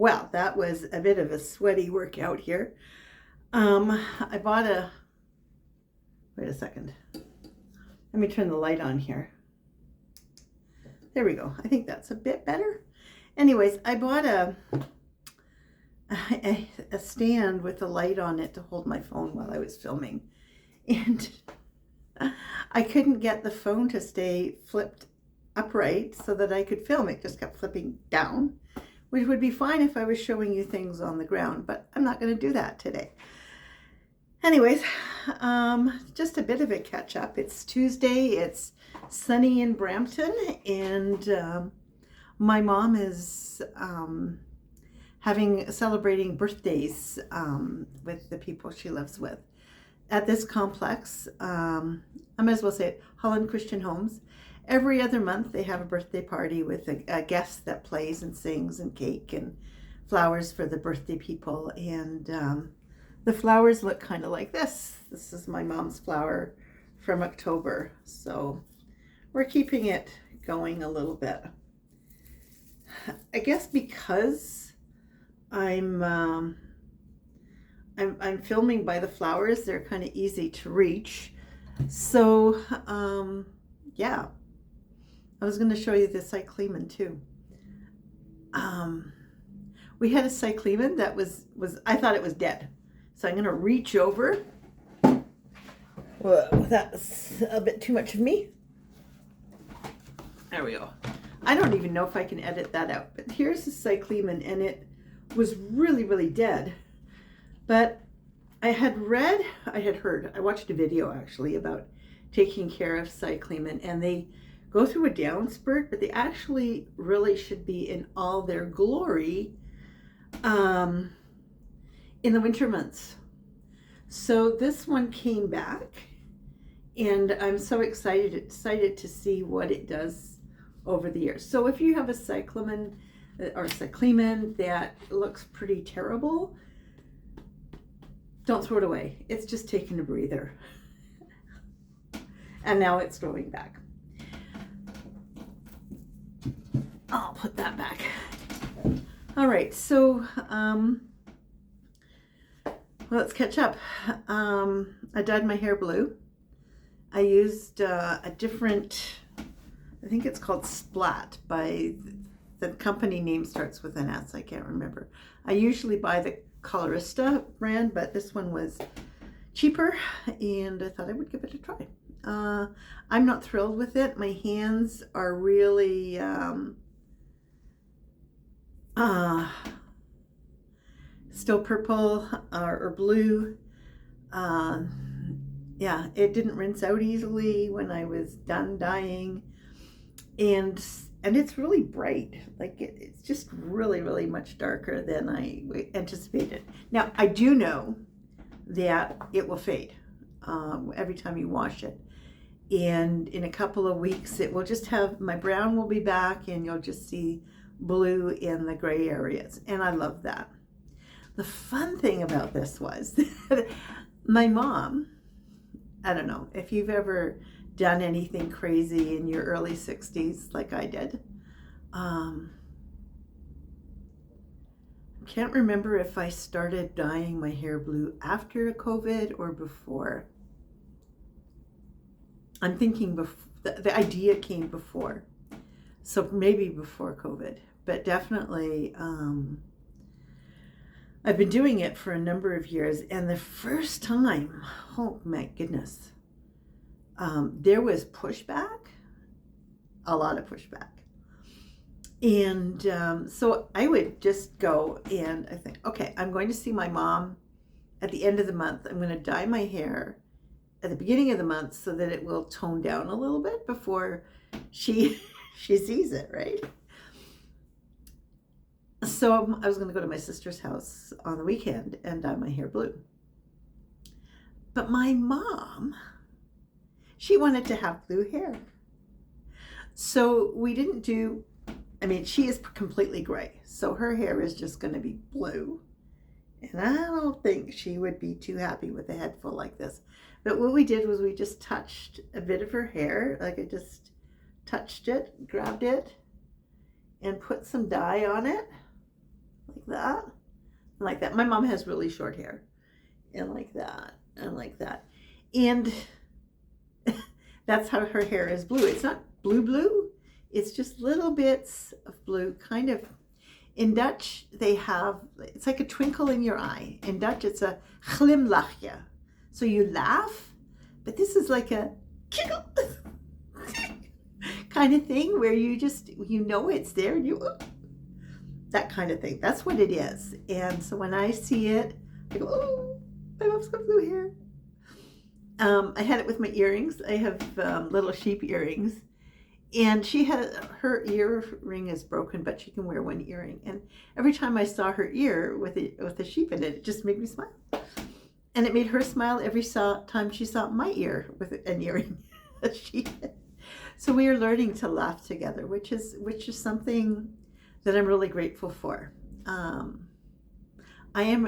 Well, that was a bit of a sweaty workout here. I bought wait a second. Let me turn the light on here. There we go. I think that's a bit better. Anyways, I bought a stand with a light on it to hold my phone while I was filming. And I couldn't get the phone to stay flipped upright so that I could film. It just kept flipping down, which would be fine if I was showing you things on the ground, but I'm not going to do that today. Anyways, just a bit of a catch up. It's Tuesday, it's sunny in Brampton, and my mom is celebrating birthdays with the people she lives with at this complex. I might as well say it, Holland Christian Homes. Every other month they have a birthday party with a guest that plays and sings, and cake and flowers for the birthday people. And the flowers look kind of like this. This is my mom's flower from October. So we're keeping it going a little bit. I guess because I'm filming by the flowers, they're kind of easy to reach. So yeah, I was going to show you the cyclamen too. We had a cyclamen that was I thought it was dead. So I'm going to reach over. Whoa, that's a bit too much of me. There we go. I don't even know if I can edit that out. But here's the cyclamen, and it was really, really dead. But I had heard, I watched a video actually about taking care of cyclamen, and they go through a down spurt, but they actually really should be in all their glory in the winter months. So this one came back, and I'm so excited to see what it does over the years. So if you have a cyclamen or cyclamen that looks pretty terrible, don't throw it away. It's just taking a breather. And now it's growing back. I'll put that back. All right, so let's catch up. I dyed my hair blue. I used a different, I think it's called Splat, by the company name starts with an S, I can't remember. I usually buy the Colorista brand, but this one was cheaper, and I thought I would give it a try. I'm not thrilled with it. My hands are really still purple or blue. Yeah, it didn't rinse out easily when I was done dyeing, and it's really bright. Like it's just really, really much darker than I anticipated. Now I do know that it will fade every time you wash it, and in a couple of weeks it will just have, my brown will be back, and you'll just see blue in the gray areas, and I love that. The fun thing about this was that my mom, I don't know if you've ever done anything crazy in your early 60s like I did. Can't remember if I started dyeing my hair blue after COVID or before. I'm thinking the idea came before, so maybe before COVID, but definitely I've been doing it for a number of years, and the first time, oh my goodness, there was pushback, a lot of pushback. And so I would just go, and I think, okay, I'm going to see my mom at the end of the month. I'm going to dye my hair at the beginning of the month so that it will tone down a little bit before she sees it, right? So I was going to go to my sister's house on the weekend and dye my hair blue. But my mom, she wanted to have blue hair. So we didn't do, I mean, she is completely gray, so her hair is just going to be blue. And I don't think she would be too happy with a head full like this. But what we did was we just touched a bit of her hair, like I just touched it, grabbed it, and put some dye on it, like that, and like that. My mom has really short hair, and like that, and like that. And that's how her hair is blue. It's not blue. It's just little bits of blue, kind of. In Dutch, they have, it's like a twinkle in your eye. In Dutch, it's a glimlachje. So you laugh, but this is like a giggle kind of thing where you just, you know it's there, and you, that kind of thing. That's what it is. And so when I see it, I go, oh, my mom's got blue hair. I had it with my earrings. I have little sheep earrings. And she had, her earring is broken, but she can wear one earring. And every time I saw her ear with a sheep in it, it just made me smile. And it made her smile every time she saw my ear with an earring, a sheep. So we are learning to laugh together, which is something that I'm really grateful for. I am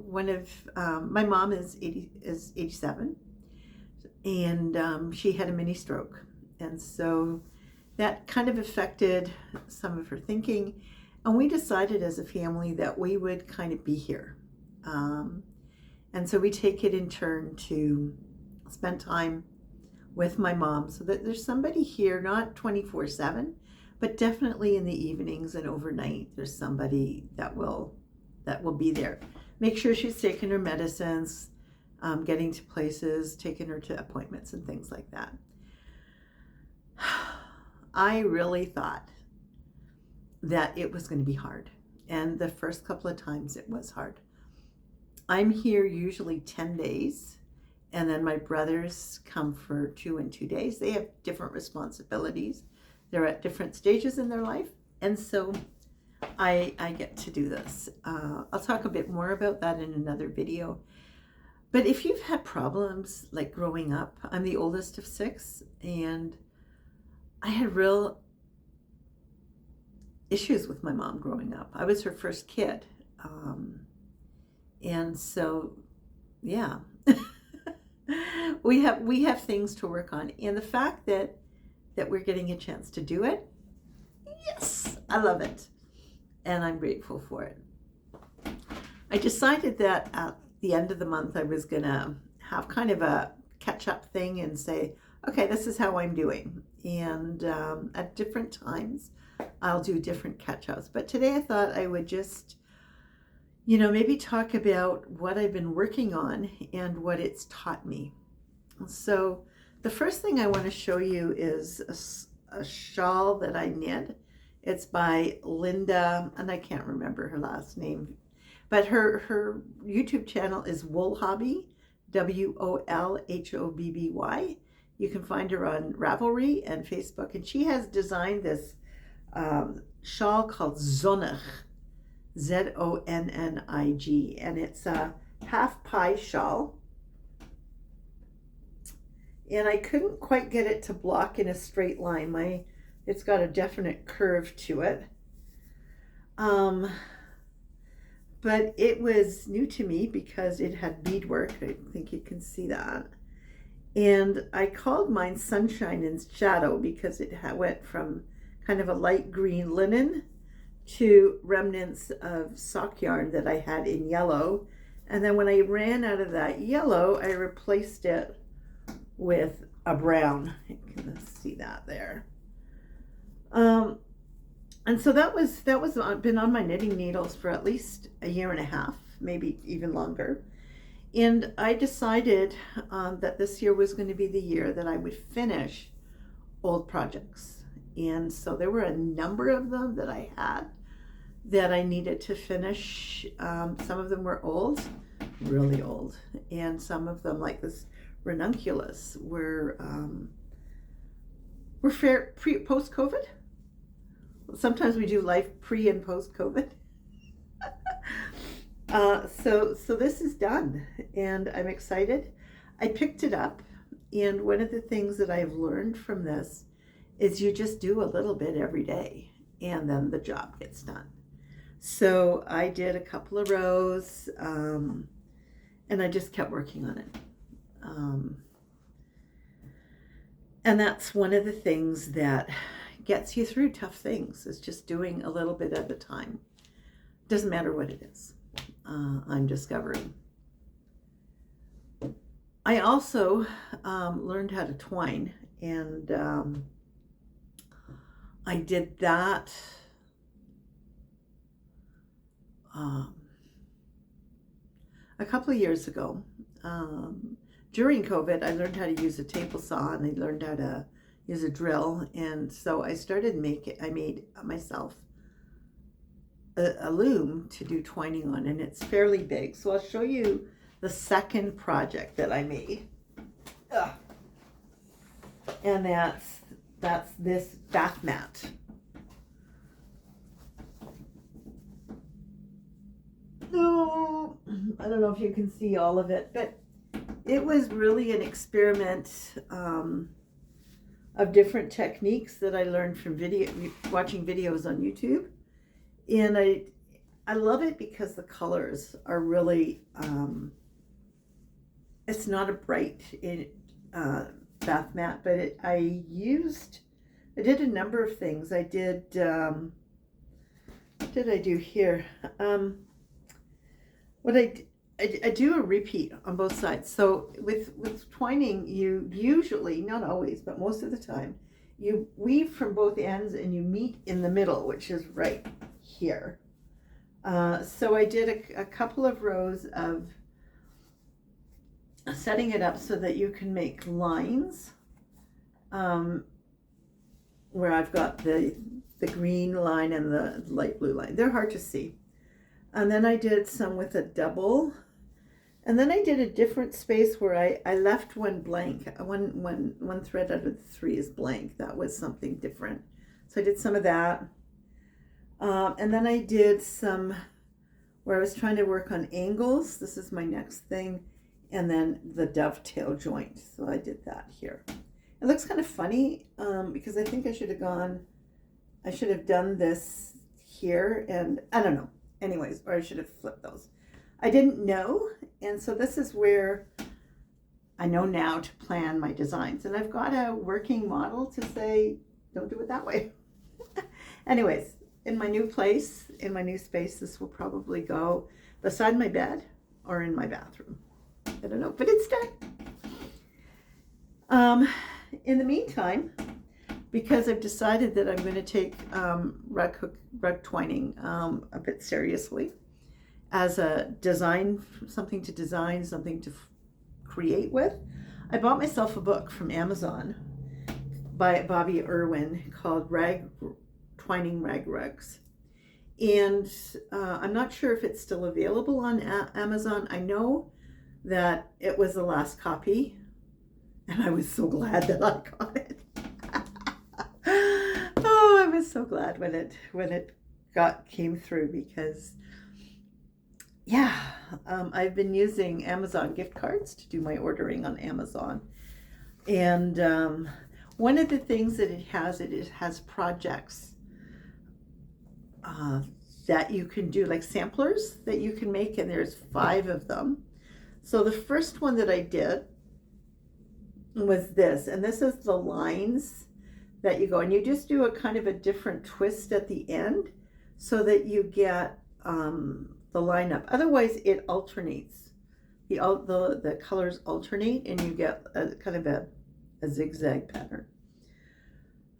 one of, my mom is 87, and she had a mini stroke. And so that kind of affected some of her thinking. And we decided as a family that we would kind of be here. And so we take it in turn to spend time with my mom so that there's somebody here, not 24/7, but definitely in the evenings and overnight, there's somebody that will be there. Make sure she's taking her medicines, getting to places, taking her to appointments and things like that. I really thought that it was going to be hard. And the first couple of times it was hard. I'm here usually 10 days, and then my brothers come for 2 and 2 days. They have different responsibilities. They're at different stages in their life. And so I get to do this. I'll talk a bit more about that in another video. But if you've had problems like growing up, I'm the oldest of 6, and I had real issues with my mom growing up. I was her first kid. And so, yeah, we have things to work on. And the fact that we're getting a chance to do it, yes, I love it. And I'm grateful for it. I decided that at the end of the month, I was going to have kind of a catch-up thing and say, okay, this is how I'm doing. And at different times, I'll do different catch-ups. But today I thought I would just, maybe talk about what I've been working on and what it's taught me. So the first thing I want to show you is a shawl that I knit. It's by Linda, and I can't remember her last name, but her YouTube channel is Wool Hobby, WOLHOBBY. You can find her on Ravelry and Facebook, and she has designed this shawl called Zonnig, ZONNIG, and it's a half pie shawl. And I couldn't quite get it to block in a straight line. It's got a definite curve to it. But it was new to me because it had beadwork. I think you can see that. And I called mine Sunshine and Shadow because it went from kind of a light green linen to remnants of sock yarn that I had in yellow. And then when I ran out of that yellow, I replaced it with a brown. You can see that there. And so that was been on my knitting needles for at least a year and a half, maybe even longer. And I decided that this year was going to be the year that I would finish old projects. And so there were a number of them that I had that I needed to finish. Some of them were old, really old, and some of them, like this ranunculus, were post-COVID. Sometimes we do life pre and post-COVID. So this is done, and I'm excited. I picked it up, and one of the things that I've learned from this is you just do a little bit every day, and then the job gets done. So I did a couple of rows, and I just kept working on it. And that's one of the things that gets you through tough things, is just doing a little bit at a time. doesn't matter what it is. I'm discovering. I also learned how to twine, and I did that a couple of years ago. During COVID, I learned how to use a table saw, and I learned how to use a drill, and so I made myself a loom to do twining on, and it's fairly big. So I'll show you the second project that I made. Ugh. And that's this bath mat. No, I don't know if you can see all of it, but it was really an experiment of different techniques that I learned from watching videos on YouTube. And I love it because the colors are really, it's not a bright bath mat, but I did a number of things. I did, what did I do here? I do a repeat on both sides. So with twining, you usually, not always, but most of the time, you weave from both ends and you meet in the middle, which is right here. So I did a couple of rows of setting it up so that you can make lines where I've got the green line and the light blue line. They're hard to see. And then I did some with a double. And then I did a different space where I left one blank. One thread out of the 3 is blank. That was something different. So I did some of that. And then I did some where I was trying to work on angles. This is my next thing. And then the dovetail joint. So I did that here. It looks kind of funny because I think I should have done this here, and I don't know. Anyways, or I should have flipped those. I didn't know, and so this is where I know now to plan my designs. And I've got a working model to say, don't do it that way. Anyways, in my new place, in my new space, this will probably go beside my bed or in my bathroom. I don't know, but it's done. In the meantime, because I've decided that I'm going to take rug twining a bit seriously as a design, something to design, something to create with, I bought myself a book from Amazon by Bobby Irwin called Twining Rag Rugs. And I'm not sure if it's still available on Amazon. I know that it was the last copy, and I was so glad that I got it. Oh, I was so glad when it came through, because yeah, I've been using Amazon gift cards to do my ordering on Amazon, and one of the things that it has projects that you can do, like samplers that you can make, and there's 5 of them. So the first one that I did was this, and this is the lines that you go, and you just do a kind of a different twist at the end so that you get the line up. Otherwise it alternates. The colors alternate and you get a kind of a zigzag pattern.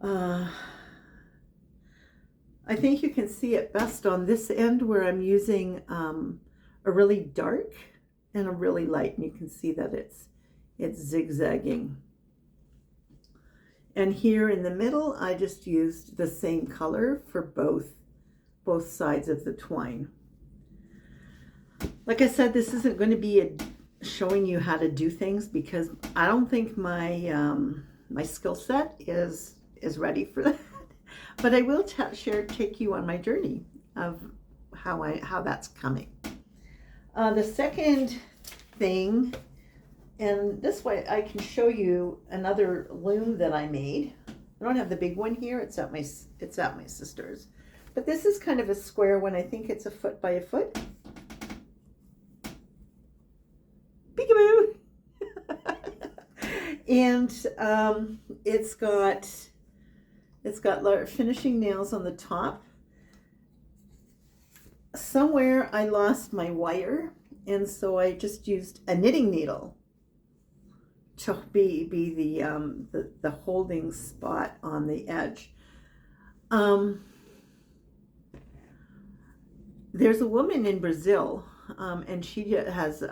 I think you can see it best on this end where I'm using a really dark and a really light, and you can see that it's zigzagging. And here in the middle, I just used the same color for both sides of the twine. Like I said, this isn't going to be showing you how to do things, because I don't think my my skill set is ready for that. But I will take you on my journey of how that's coming. The second thing, and this way I can show you another loom that I made. I don't have the big one here. It's at my sister's. But this is kind of a square one. I think it's 1 foot by 1 foot. Peekaboo! And it's got finishing nails on the top. somewhere I lost my wire, and so I just used a knitting needle to be the holding spot on the edge. There's a woman in Brazil, and she has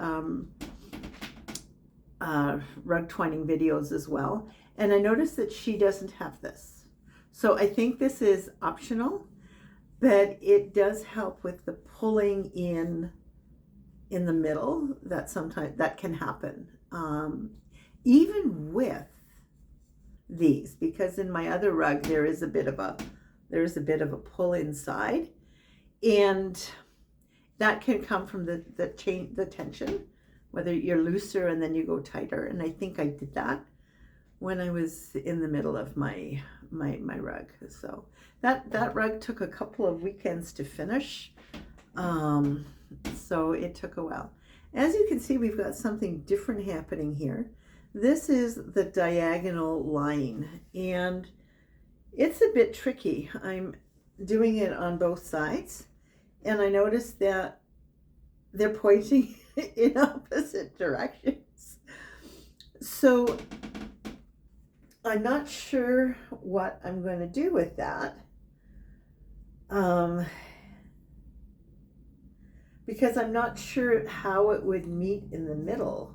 rug twining videos as well, and I noticed that she doesn't have this. So I think this is optional, but it does help with the pulling in the middle. That sometimes that can happen, even with these, because in my other rug there is a bit of a pull inside, and that can come from the tension, whether you're looser and then you go tighter. And I think I did that when I was in the middle of my rug. So that rug took a couple of weekends to finish. So it took a while. As you can see, we've got something different happening here. This is the diagonal line, and it's a bit tricky. I'm doing it on both sides, and I noticed that they're pointing in opposite directions. So I'm not sure what I'm going to do with that. Because I'm not sure how it would meet in the middle.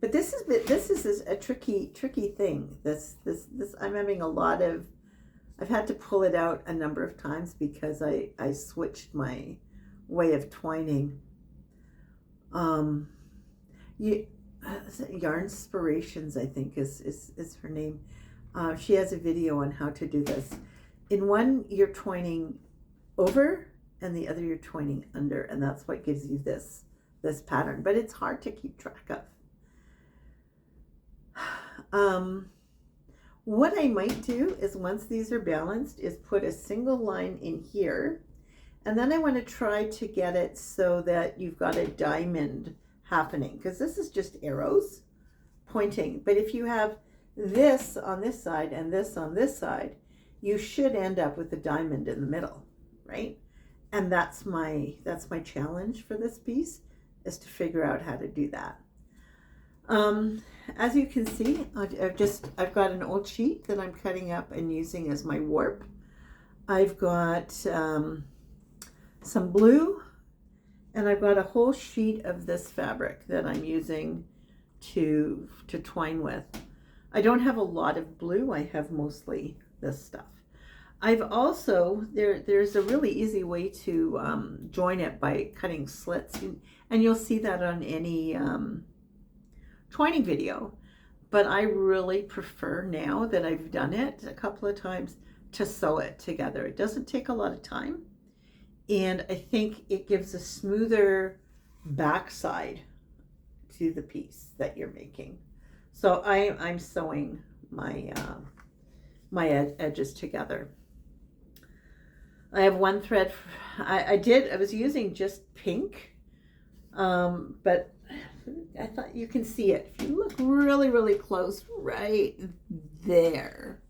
But this is a tricky thing. This I'm having a lot of. I've had to pull it out a number of times because I switched my way of twining. Yarn Inspirations, I think is her name. She has a video on how to do this. In one, you're twining over, and the other you're twining under, and that's what gives you this pattern. But it's hard to keep track of. What I might do is, once these are balanced, is put a single line in here, and then I want to try to get it so that you've got a diamond happening, because this is just arrows pointing. But if you have this on this side and this on this side, you should end up with a diamond in the middle, right? And that's my challenge for this piece, is to figure out how to do that. As you can see, I've got an old sheet that I'm cutting up and using as my warp. I've got some blue, and I've got a whole sheet of this fabric that I'm using to twine with. I don't have a lot of blue. I have mostly this stuff. I've also, there's a really easy way to join it by cutting slits, and you'll see that on any twining video. But I really prefer, now that I've done it a couple of times, to sew it together. It doesn't take a lot of time, and I think it gives a smoother backside to the piece that you're making. So I'm sewing my edges together. I have one thread. I was using just pink, but I thought you can see it. If you look really, really close, right there,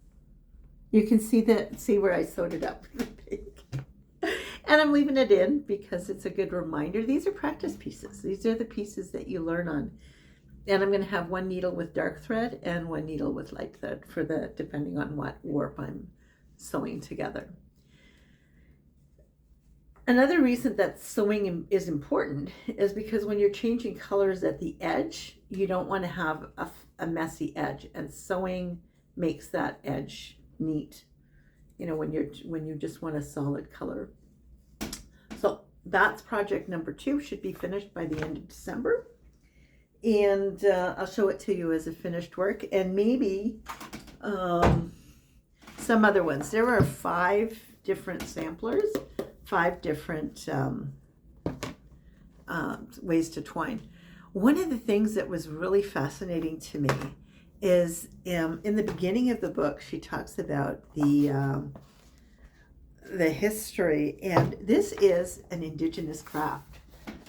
you can see where I sewed it up with the pink. And I'm leaving it in because it's a good reminder. These are practice pieces. These are the pieces that you learn on. And I'm going to have one needle with dark thread and one needle with light thread for depending on what warp I'm sewing together. Another reason that sewing is important is because when you're changing colors at the edge, you don't want to have a messy edge, and sewing makes that edge neat, when you just want a solid color. So that's project number 2, should be finished by the end of December. And I'll show it to you as a finished work, and maybe some other ones. There are 5 different samplers, 5 different ways to twine. One of the things that was really fascinating to me is in the beginning of the book, she talks about the history, and this is an indigenous craft.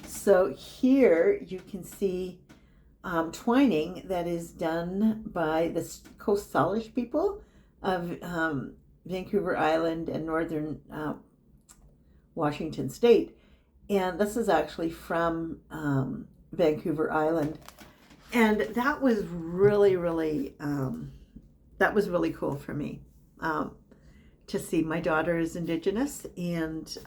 So here you can see twining that is done by the Coast Salish people of Vancouver Island and northern Washington State. And this is actually from Vancouver Island. And that was really, really, that was really cool for me to see. My daughter is Indigenous, and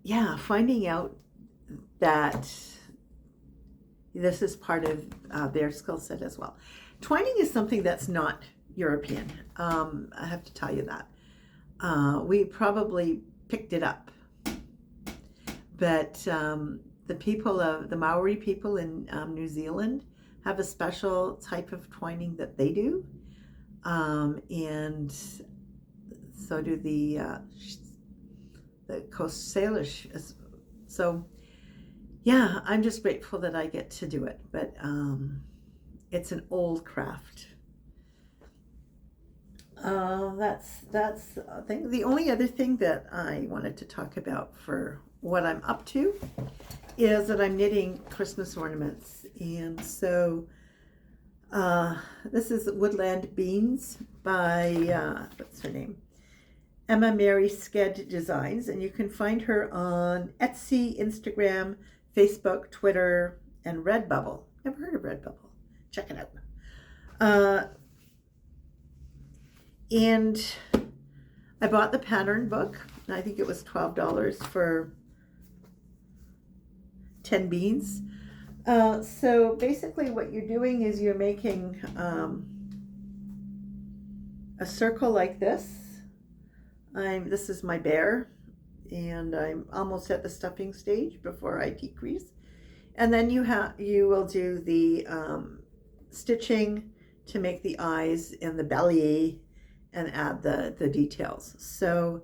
yeah, finding out that this is part of their skill set as well. Twining is something that's not European. I have to tell you that. We probably picked it up, but the people of the Maori people in New Zealand have a special type of twining that they do, and so do the Coast Salish. So yeah, I'm just grateful that I get to do it, but it's an old craft. That's a thing. The only other thing that I wanted to talk about for what I'm up to is that I'm knitting Christmas ornaments. And so this is Woodland Beans by, what's her name? Emma Mary Sked Designs. And you can find her on Etsy, Instagram, Facebook, Twitter, and Redbubble. Never heard of Redbubble. Check it out. And I bought the pattern book. I think it was $12 for 10 beans. So basically what you're doing is you're making a circle like this. This is my bear, and I'm almost at the stuffing stage before I decrease. And then you will do the stitching to make the eyes and the belly and add the details. So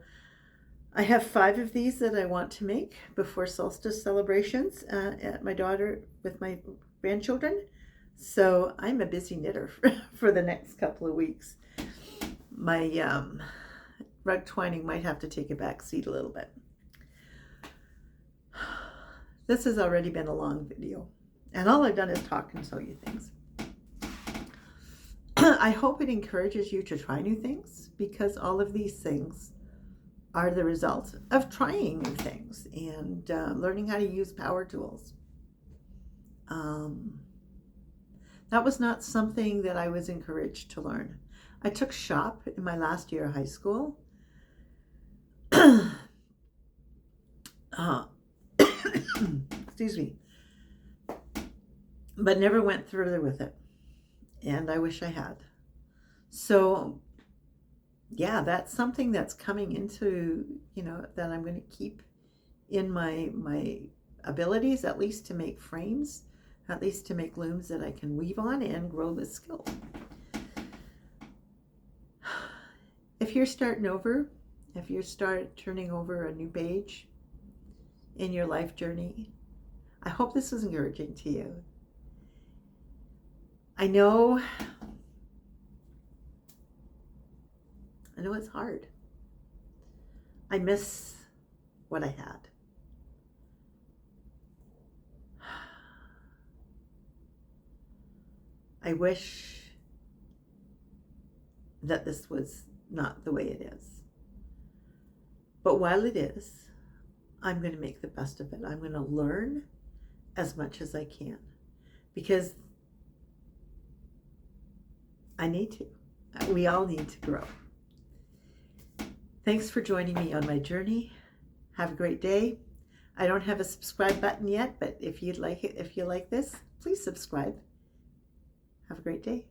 I have 5 of these that I want to make before solstice celebrations at my daughter with my grandchildren. So I'm a busy knitter for the next couple of weeks. My rug twining might have to take a back seat a little bit. This has already been a long video, and all I've done is talk and tell you things. I hope it encourages you to try new things, because all of these things are the result of trying new things and learning how to use power tools. That was not something that I was encouraged to learn. I took shop in my last year of high school. Excuse me. But never went further with it. And I wish I had. So yeah, that's something that's coming into, that I'm going to keep in my abilities, at least to make frames, at least to make looms that I can weave on and grow the skill. If you're starting over, if you start turning over a new page in your life journey, I hope this was encouraging to you. I know it's hard. I miss what I had. I wish that this was not the way it is. But while it is, I'm going to make the best of it. I'm going to learn as much as I can, because I need to. We all need to grow. Thanks for joining me on my journey. Have a great day. I don't have a subscribe button yet, but if you like this, please subscribe. Have a great day.